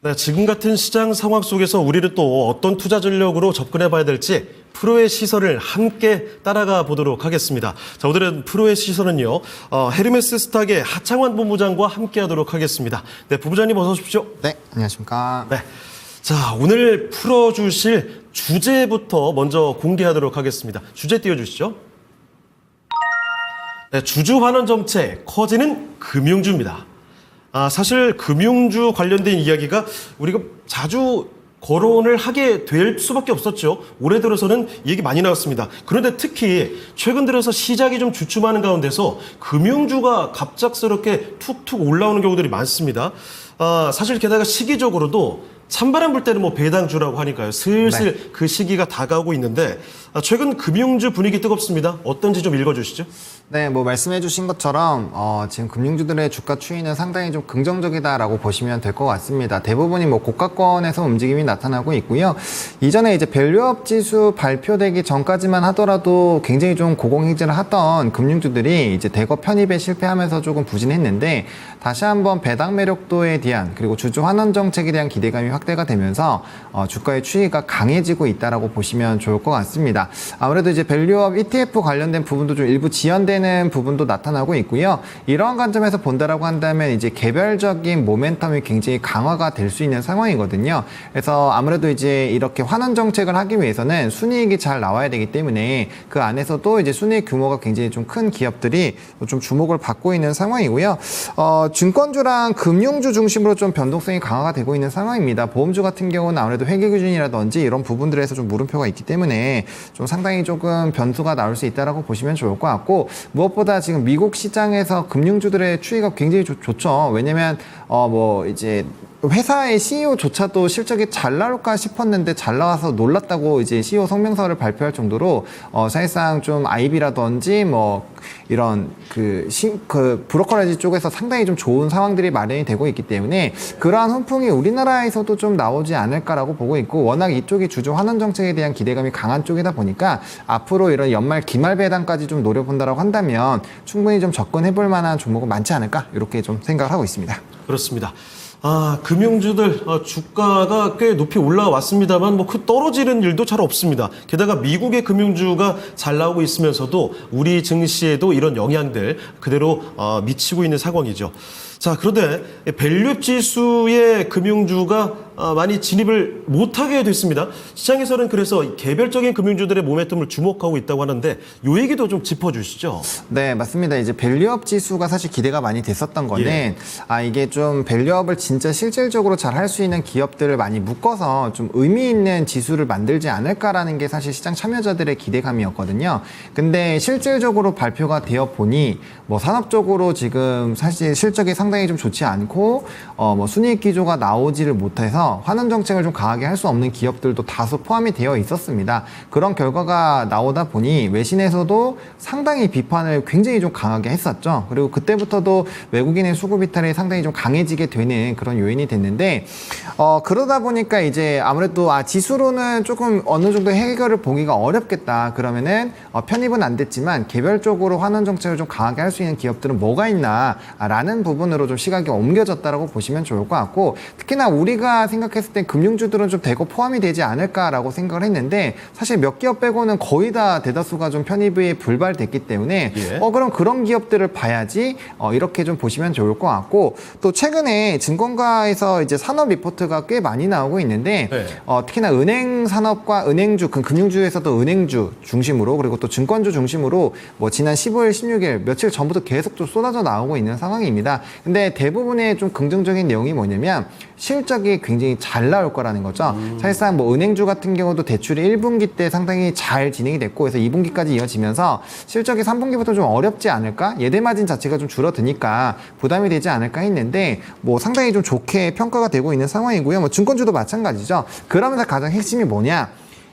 네, 지금 같은 시장 상황 속에서 우리는 또 어떤 투자 전략으로 접근해 봐야 될지 프로의 시선을 함께 따라가 보도록 하겠습니다. 자, 오늘은 프로의 시선은요, 헤르메스 스탁의 하창환 본부장과 함께 하도록 하겠습니다. 네, 본부장님 어서 오십시오. 네, 안녕하십니까. 네. 자, 오늘 풀어주실 주제부터 먼저 공개하도록 하겠습니다. 주제 띄워주시죠. 네, 주주 환원 정책, 커지는 금융주입니다. 사실 금융주 관련된 이야기가 우리가 자주 거론을 하게 될 수밖에 없었죠. 올해 들어서는 얘기 많이 나왔습니다. 그런데 특히 최근 들어서 시장이 좀 주춤하는 가운데서 금융주가 갑작스럽게 툭툭 올라오는 경우들이 많습니다. 사실 게다가 시기적으로도 찬바람 불 때는 뭐 배당주라고 하니까요. 슬슬 네. 그 시기가 다가오고 있는데 최근 금융주 분위기 뜨겁습니다. 어떤지 좀 읽어주시죠. 네, 뭐 말씀해 주신 것처럼 지금 금융주들의 주가 추이는 상당히 좀 긍정적이다라고 보시면 될 것 같습니다. 대부분이 뭐 고가권에서 움직임이 나타나고 있고요. 이전에 이제 밸류업 지수 발표되기 전까지만 하더라도 굉장히 좀 고공행진을 하던 금융주들이 이제 대거 편입에 실패하면서 조금 부진했는데 다시 한번 배당 매력도에 대한 그리고 주주 환원 정책에 대한 기대감이 확대가 되면서 주가의 추이가 강해지고 있다라고 보시면 좋을 것 같습니다. 아무래도 이제 밸류업 ETF 관련된 부분도 좀 일부 지연되는 부분도 나타나고 있고요. 이러한 관점에서 본다라고 한다면 이제 개별적인 모멘텀이 굉장히 강화가 될 수 있는 상황이거든요. 그래서 아무래도 이제 이렇게 환원 정책을 하기 위해서는 순이익이 잘 나와야 되기 때문에 그 안에서도 이제 순이익 규모가 굉장히 좀 큰 기업들이 좀 주목을 받고 있는 상황이고요. 증권주랑 금융주 중심으로 좀 변동성이 강화가 되고 있는 상황입니다. 보험주 같은 경우는 아무래도 회계 기준이라든지 이런 부분들에서 좀 물음표가 있기 때문에 좀 상당히 조금 변수가 나올 수 있다라고 보시면 좋을 것 같고, 무엇보다 지금 미국 시장에서 금융주들의 추이가 굉장히 좋죠. 왜냐면 뭐 이제 회사의 CEO조차도 실적이 잘 나올까 싶었는데 잘 나와서 놀랐다고 이제 CEO 성명서를 발표할 정도로 사실상 좀 IB라든지 뭐 이런 그 브로커리지 쪽에서 상당히 좀 좋은 상황들이 마련이 되고 있기 때문에 그러한 훈풍이 우리나라에서도 좀 나오지 않을까라고 보고 있고, 워낙 이쪽이 주주 환원 정책에 대한 기대감이 강한 쪽이다 보니까 앞으로 이런 연말 기말 배당까지 좀 노려본다라고 한다면 충분히 좀 접근해볼 만한 종목은 많지 않을까, 이렇게 좀 생각을 하고 있습니다. 그렇습니다. 금융주들 주가가 꽤 높이 올라왔습니다만 뭐 그 떨어지는 일도 잘 없습니다. 게다가 미국의 금융주가 잘 나오고 있으면서도 우리 증시에도 이런 영향들 그대로 미치고 있는 상황이죠. 자, 그런데 밸류업 지수의 금융주가 많이 진입을 못하게 됐습니다. 시장에서는 그래서 개별적인 금융주들의 모멘텀을 주목하고 있다고 하는데 이 얘기도 좀 짚어주시죠. 네, 맞습니다. 이제 밸류업 지수가 사실 기대가 많이 됐었던 거는 이게 좀 밸류업을 진짜 실질적으로 잘 할 수 있는 기업들을 많이 묶어서 좀 의미 있는 지수를 만들지 않을까라는 게 사실 시장 참여자들의 기대감이었거든요. 근데 실질적으로 발표가 되어 보니 뭐 산업적으로 지금 사실 실적이 상당히 좀 좋지 않고 뭐 순이익 기조가 나오지를 못해서 환원 정책을 좀 강하게 할 수 없는 기업들도 다소 포함이 되어 있었습니다. 그런 결과가 나오다 보니 외신에서도 상당히 비판을 굉장히 좀 강하게 했었죠. 그리고 그때부터도 외국인의 수급 이탈이 상당히 좀 강해지게 되는 그런 요인이 됐는데 그러다 보니까 이제 아무래도 지수로는 조금 어느 정도 해결을 보기가 어렵겠다. 그러면은 편입은 안 됐지만 개별적으로 환원 정책을 좀 강하게 할 수 있는 기업들은 뭐가 있나라는 부분으로 좀 시각이 옮겨졌다라고 보시면 좋을 것 같고, 특히나 우리가 생각했을 때 금융주들은 좀 대거 포함이 되지 않을까라고 생각을 했는데 사실 몇 기업 빼고는 거의 다 대다수가 좀 편입이 불발됐기 때문에 그럼 그런 기업들을 봐야지 이렇게 좀 보시면 좋을 것 같고, 또 최근에 증권가에서 이제 산업 리포트가 꽤 많이 나오고 있는데 특히나 은행 산업과 은행주, 금융주에서도 은행주 중심으로 그리고 또 증권주 중심으로 뭐 지난 15일, 16일 며칠 전부터 계속 좀 쏟아져 나오고 있는 상황입니다. 근데 대부분의 좀 긍정적인 내용이 뭐냐면 실적이 굉장히 잘 나올 거라는 거죠. 사실상 뭐 은행주 같은 경우도 대출이 1분기 때 상당히 잘 진행이 됐고 그래서 2분기까지 이어지면서 실적이 3분기부터 좀 어렵지 않을까? 예대 마진 자체가 좀 줄어드니까 부담이 되지 않을까 했는데 뭐 상당히 좀 좋게 평가가 되고 있는 상황이고요. 뭐 증권주도 마찬가지죠. 그러면서 가장 핵심이 뭐냐?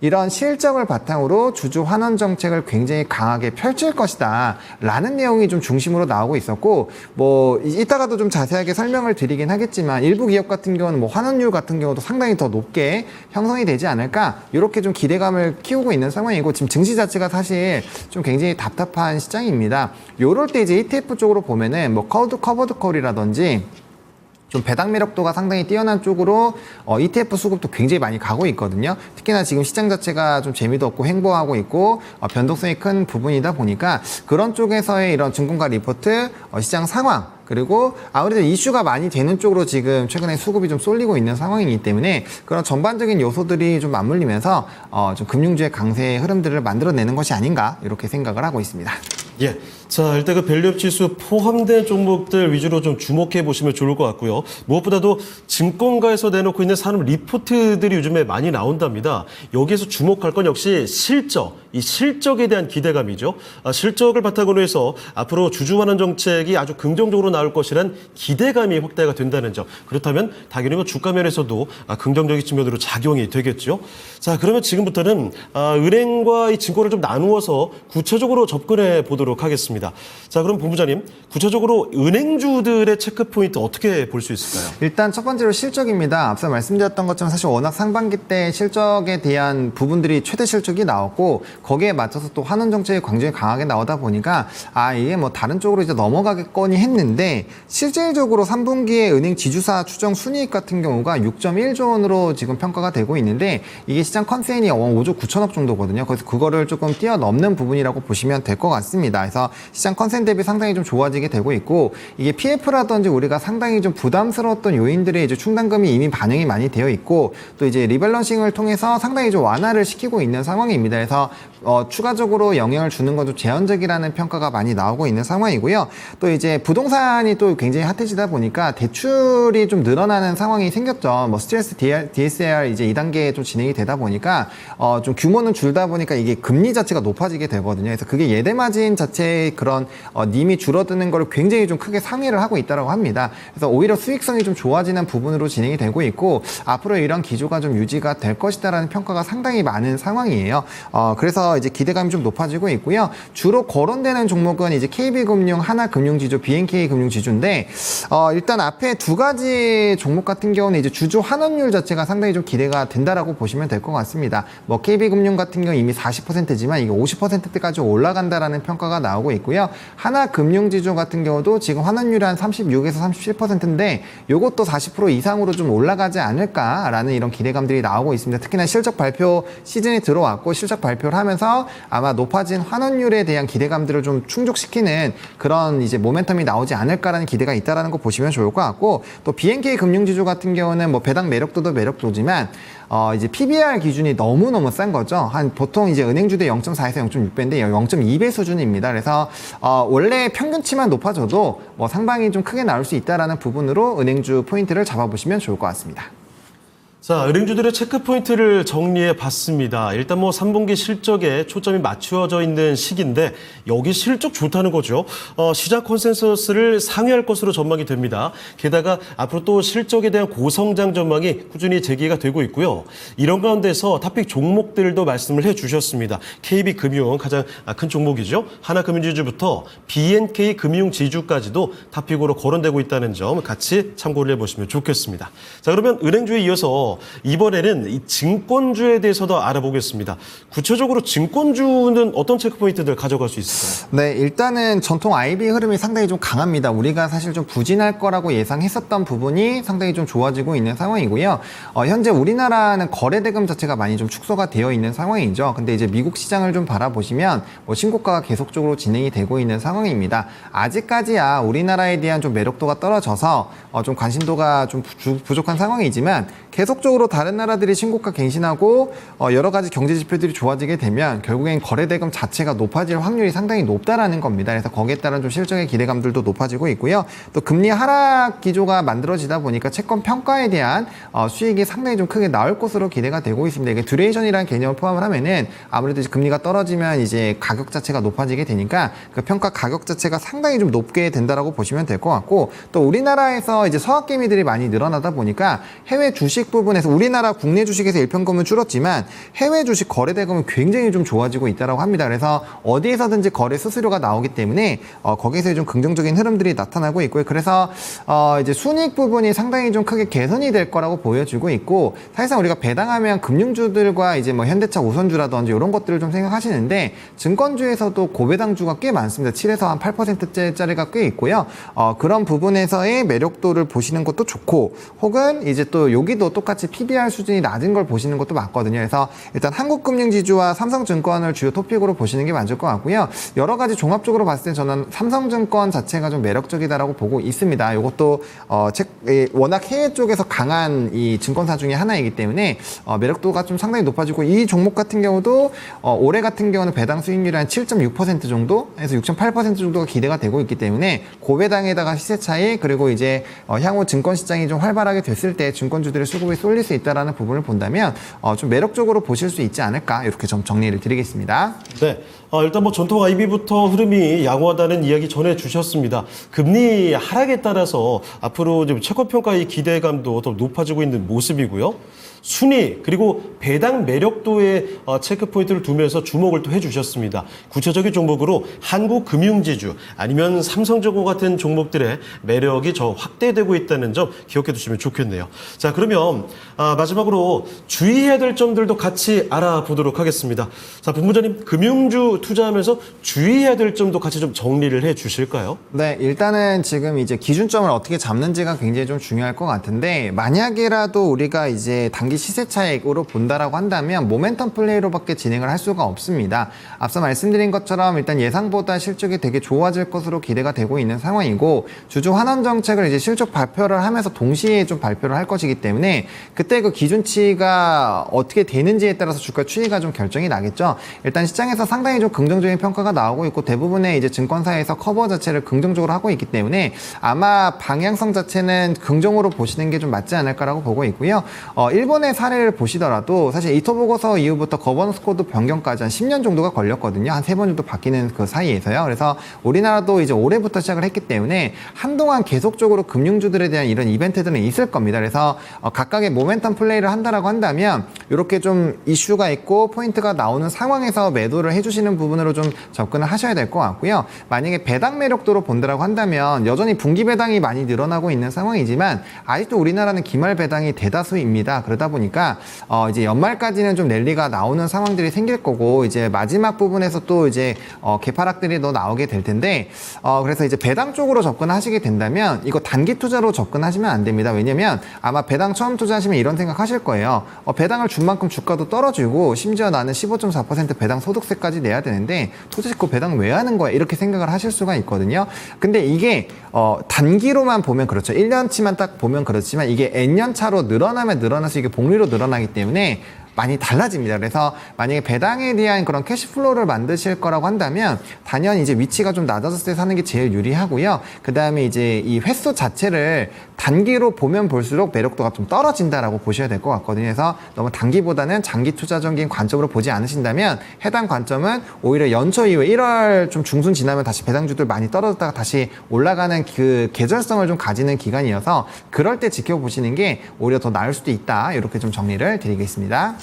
이런 실적을 바탕으로 주주 환원 정책을 굉장히 강하게 펼칠 것이다 라는 내용이 좀 중심으로 나오고 있었고, 뭐 이따가도 좀 자세하게 설명을 드리긴 하겠지만 일부 기업 같은 경우는 뭐 환원율 같은 경우도 상당히 더 높게 형성이 되지 않을까, 이렇게 좀 기대감을 키우고 있는 상황이고, 지금 증시 자체가 사실 좀 굉장히 답답한 시장입니다. 요럴 때 이제 ETF 쪽으로 보면은 뭐 커버드 콜이라든지 좀 배당 매력도가 상당히 뛰어난 쪽으로 ETF 수급도 굉장히 많이 가고 있거든요. 특히나 지금 시장 자체가 좀 재미도 없고 횡보하고 있고 변동성이 큰 부분이다 보니까 그런 쪽에서의 이런 증권가 리포트, 시장 상황, 그리고 아무래도 이슈가 많이 되는 쪽으로 지금 최근에 수급이 좀 쏠리고 있는 상황이기 때문에 그런 전반적인 요소들이 좀 맞물리면서 좀 금융주의 강세의 흐름들을 만들어내는 것이 아닌가 이렇게 생각을 하고 있습니다. 예. 자, 일단 그 밸류업 지수 포함된 종목들 위주로 좀 주목해 보시면 좋을 것 같고요. 무엇보다도 증권가에서 내놓고 있는 산업 리포트들이 요즘에 많이 나온답니다. 여기에서 주목할 건 역시 실적, 이 실적에 대한 기대감이죠. 실적을 바탕으로 해서 앞으로 주주환원 정책이 아주 긍정적으로 나올 것이란 기대감이 확대가 된다는 점. 그렇다면 당연히 뭐 주가 면에서도 긍정적인 측면으로 작용이 되겠죠. 자, 그러면 지금부터는 은행과 이 증권을 좀 나누어서 구체적으로 접근해 보도록 하겠습니다. 자, 그럼 본부장님, 구체적으로 은행주들의 체크 포인트 어떻게 볼 수 있을까요? 일단 첫 번째로 실적입니다. 앞서 말씀드렸던 것처럼 사실 워낙 상반기 때 실적에 대한 부분들이 최대 실적이 나왔고 거기에 맞춰서 또 환원 정책이 굉장히 강하게 나오다 보니까 이게 뭐 다른 쪽으로 이제 넘어가겠거니 했는데 실질적으로 3분기에 은행 지주사 추정 순이익 같은 경우가 6.1조 원으로 지금 평가가 되고 있는데 이게 시장 컨센이 5조 9천억 정도거든요. 그래서 그거를 조금 뛰어넘는 부분이라고 보시면 될 것 같습니다. 그래서 시장 컨센 대비 상당히 좀 좋아지게 되고 있고 이게 PF라든지 우리가 상당히 좀 부담스러웠던 요인들의 이제 충당금이 이미 반영이 많이 되어 있고 또 이제 리밸런싱을 통해서 상당히 좀 완화를 시키고 있는 상황입니다. 그래서 추가적으로 영향을 주는 건 좀 제한적이라는 평가가 많이 나오고 있는 상황이고요. 또 이제 부동산이 또 굉장히 핫해지다 보니까 대출이 좀 늘어나는 상황이 생겼죠. 뭐 스트레스 DSR 이제 2단계 좀 진행이 되다 보니까 좀 규모는 줄다 보니까 이게 금리 자체가 높아지게 되거든요. 그래서 그게 예대 마진 자체의 그런 님이 줄어드는 걸 굉장히 좀 크게 상회를 하고 있다고 합니다. 그래서 오히려 수익성이 좀 좋아지는 부분으로 진행이 되고 있고 앞으로 이런 기조가 좀 유지가 될 것이다라는 평가가 상당히 많은 상황이에요. 그래서 이제 기대감이 좀 높아지고 있고요. 주로 거론되는 종목은 이제 KB금융, 하나금융지주, BNK금융지주인데 일단 앞에 두 가지 종목 같은 경우는 이제 주주 환원율 자체가 상당히 좀 기대가 된다라고 보시면 될 것 같습니다. 뭐 KB금융 같은 경우 이미 40%지만 이게 50%대까지 올라간다라는 평가가 나오고 있고요. 하나금융지주 같은 경우도 지금 환원율이 한 36에서 37%인데 요것도 40% 이상으로 좀 올라가지 않을까라는 이런 기대감들이 나오고 있습니다. 특히나 실적 발표 시즌이 들어왔고 실적 발표를 하면서 아마 높아진 환원율에 대한 기대감들을 좀 충족시키는 그런 이제 모멘텀이 나오지 않을까라는 기대가 있다라는 거 보시면 좋을 것 같고 또 BNK 금융지주 같은 경우는 뭐 배당 매력도도 매력도지만 이제 PBR 기준이 너무너무 싼 거죠. 한 보통 이제 은행주대 0.4에서 0.6배인데 0.2배 수준입니다. 그래서 원래 평균치만 높아져도 뭐 상방이 좀 크게 나올 수 있다라는 부분으로 은행주 포인트를 잡아보시면 좋을 것 같습니다. 자, 은행주들의 체크 포인트를 정리해 봤습니다. 일단 뭐 3분기 실적에 초점이 맞추어져 있는 시기인데 여기 실적 좋다는 거죠. 시장 컨센서스를 상회할 것으로 전망이 됩니다. 게다가 앞으로 또 실적에 대한 고성장 전망이 꾸준히 제기가 되고 있고요. 이런 가운데서 탑픽 종목들도 말씀을 해 주셨습니다. KB금융 가장 큰 종목이죠. 하나금융지주부터 BNK금융지주까지도 탑픽으로 거론되고 있다는 점 같이 참고를 해보시면 좋겠습니다. 자, 그러면 은행주에 이어서 이번에는 이 증권주에 대해서도 알아보겠습니다. 구체적으로 증권주는 어떤 체크포인트들 가져갈 수 있을까요? 네, 일단은 전통 IB 흐름이 상당히 좀 강합니다. 우리가 사실 좀 부진할 거라고 예상했었던 부분이 상당히 좀 좋아지고 있는 상황이고요. 현재 우리나라는 거래대금 자체가 많이 좀 축소가 되어 있는 상황이죠. 근데 이제 미국 시장을 좀 바라보시면 뭐 신고가가 계속적으로 진행이 되고 있는 상황입니다. 아직까지야 우리나라에 대한 좀 매력도가 떨어져서 좀 관심도가 좀 부족한 상황이지만 계속적으로 다른 나라들이 신고가 갱신하고 여러 가지 경제 지표들이 좋아지게 되면 결국엔 거래대금 자체가 높아질 확률이 상당히 높다라는 겁니다. 그래서 거기에 따른 좀 실적의 기대감들도 높아지고 있고요. 또 금리 하락 기조가 만들어지다 보니까 채권 평가에 대한 수익이 상당히 좀 크게 나올 것으로 기대가 되고 있습니다. 이게 듀레이션이라는 개념을 포함을 하면은 아무래도 이제 금리가 떨어지면 이제 가격 자체가 높아지게 되니까 그 평가 가격 자체가 상당히 좀 높게 된다라고 보시면 될 것 같고 또 우리나라에서 이제 서학개미들이 많이 늘어나다 보니까 해외 주식 부분 부분에서 우리나라 국내 주식에서 일평금은 줄었지만 해외 주식 거래 대금은 굉장히 좀 좋아지고 있다고 합니다. 그래서 어디에서든지 거래 수수료가 나오기 때문에 거기서 좀 긍정적인 흐름들이 나타나고 있고요. 그래서 이제 순이익 부분이 상당히 좀 크게 개선이 될 거라고 보여지고 있고, 사실상 우리가 배당하면 금융주들과 이제 뭐 현대차, 우선주라든지 이런 것들을 좀 생각하시는데, 증권주에서도 고배당주가 꽤 많습니다. 7에서 한 8%짜리가 꽤 있고요. 그런 부분에서의 매력도를 보시는 것도 좋고, 혹은 이제 또 여기도 똑같이 PBR 수준이 낮은 걸 보시는 것도 맞거든요. 그래서 일단 한국금융지주와 삼성증권을 주요 토픽으로 보시는 게 맞을 것 같고요. 여러 가지 종합적으로 봤을 때 저는 삼성증권 자체가 좀 매력적이다라고 보고 있습니다. 이것도 워낙 해외 쪽에서 강한 이 증권사 중에 하나이기 때문에 매력도가 좀 상당히 높아지고, 이 종목 같은 경우도 올해 같은 경우는 배당 수익률이 한 7.6% 정도에서 6.8% 정도가 기대가 되고 있기 때문에 고배당에다가 시세 차이, 그리고 이제 향후 증권 시장이 좀 활발하게 됐을 때 증권주들의 수급이 쏠릴 수 있다라는 부분을 본다면 좀 매력적으로 보실 수 있지 않을까, 이렇게 좀 정리를 드리겠습니다. 네. 일단 뭐 전통 IB부터 흐름이 양호하다는 이야기 전해 주셨습니다. 금리 하락에 따라서 앞으로 좀 채권평가의 기대감도 더 높아지고 있는 모습이고요. 순위 그리고 배당 매력도에 체크 포인트를 두면서 주목을 또 해주셨습니다. 구체적인 종목으로 한국금융지주 아니면 삼성증권 같은 종목들의 매력이 더 확대되고 있다는 점 기억해 두시면 좋겠네요. 자, 그러면 마지막으로 주의해야 될 점들도 같이 알아보도록 하겠습니다. 자, 본부장님, 금융주 투자하면서 주의해야 될 점도 같이 좀 정리를 해 주실까요? 네, 일단은 지금 이제 기준점을 어떻게 잡는지가 굉장히 좀 중요할 것 같은데, 만약이라도 우리가 이제 단기 시세 차익으로 본다라고 한다면 모멘텀 플레이로밖에 진행을 할 수가 없습니다. 앞서 말씀드린 것처럼 일단 예상보다 실적이 되게 좋아질 것으로 기대가 되고 있는 상황이고, 주주 환원 정책을 이제 실적 발표를 하면서 동시에 좀 발표를 할 것이기 때문에 그때 그 기준치가 어떻게 되는지에 따라서 주가 추이가 좀 결정이 나겠죠. 일단 시장에서 상당히 좀 긍정적인 평가가 나오고 있고, 대부분의 이제 증권사에서 커버 자체를 긍정적으로 하고 있기 때문에 아마 방향성 자체는 긍정으로 보시는 게 좀 맞지 않을까라고 보고 있고요. 일본의 사례를 보시더라도 사실 이토 보고서 이후부터 거버넌스 코드 변경까지 한 10년 정도가 걸렸거든요. 한 3번 정도 바뀌는 그 사이에서요. 그래서 우리나라도 이제 올해부터 시작을 했기 때문에 한동안 계속적으로 금융주들에 대한 이런 이벤트들은 있을 겁니다. 그래서 각각의 모멘텀 플레이를 한다라고 한다면 이렇게 좀 이슈가 있고 포인트가 나오는 상황에서 매도를 해주시는 부분으로 좀 접근을 하셔야 될 것 같고요. 만약에 배당 매력도로 본다라고 한다면 여전히 분기 배당이 많이 늘어나고 있는 상황이지만 아직도 우리나라는 기말 배당이 대다수입니다. 그러다 보니까 이제 연말까지는 좀 랠리가 나오는 상황들이 생길 거고, 이제 마지막 부분에서 또 이제 개파락들이 더 나오게 될 텐데, 그래서 이제 배당 쪽으로 접근하시게 된다면 이거 단기 투자로 접근하시면 안 됩니다. 왜냐면 아마 배당 처음 투자하시면 이런 생각 하실 거예요. 배당을 준 만큼 주가도 떨어지고 심지어 나는 15.4% 배당 소득세까지 내야 되는데 도대체 그 배당 왜 하는 거야? 이렇게 생각을 하실 수가 있거든요. 근데 이게 단기로만 보면 그렇죠. 1년치만 딱 보면 그렇지만 이게 N년 차로 늘어나면 늘어나서 이게 복리로 늘어나기 때문에 많이 달라집니다. 그래서 만약에 배당에 대한 그런 캐시플로우를 만드실 거라고 한다면 단연 이제 위치가 좀 낮아졌을 때 사는 게 제일 유리하고요. 그 다음에 이제 이 횟수 자체를 단기로 보면 볼수록 매력도가 좀 떨어진다라고 보셔야 될 것 같거든요. 그래서 너무 단기보다는 장기 투자적인 관점으로 보지 않으신다면 해당 관점은 오히려 연초 이후에 1월 좀 중순 지나면 다시 배당주들 많이 떨어졌다가 다시 올라가는 그 계절성을 좀 가지는 기간이어서 그럴 때 지켜보시는 게 오히려 더 나을 수도 있다. 이렇게 좀 정리를 드리겠습니다.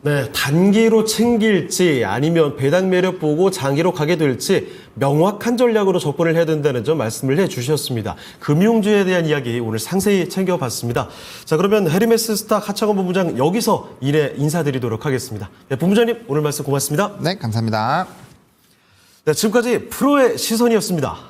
네, 단기로 챙길지 아니면 배당 매력 보고 장기로 가게 될지 명확한 전략으로 접근을 해야 된다는 점 말씀을 해주셨습니다. 금융주에 대한 이야기 오늘 상세히 챙겨봤습니다. 자, 그러면 헤르메스 스탁 하창원 본부장 여기서 인사드리도록 하겠습니다. 네, 본부장님 오늘 말씀 고맙습니다. 네, 감사합니다. 네, 지금까지 프로의 시선이었습니다.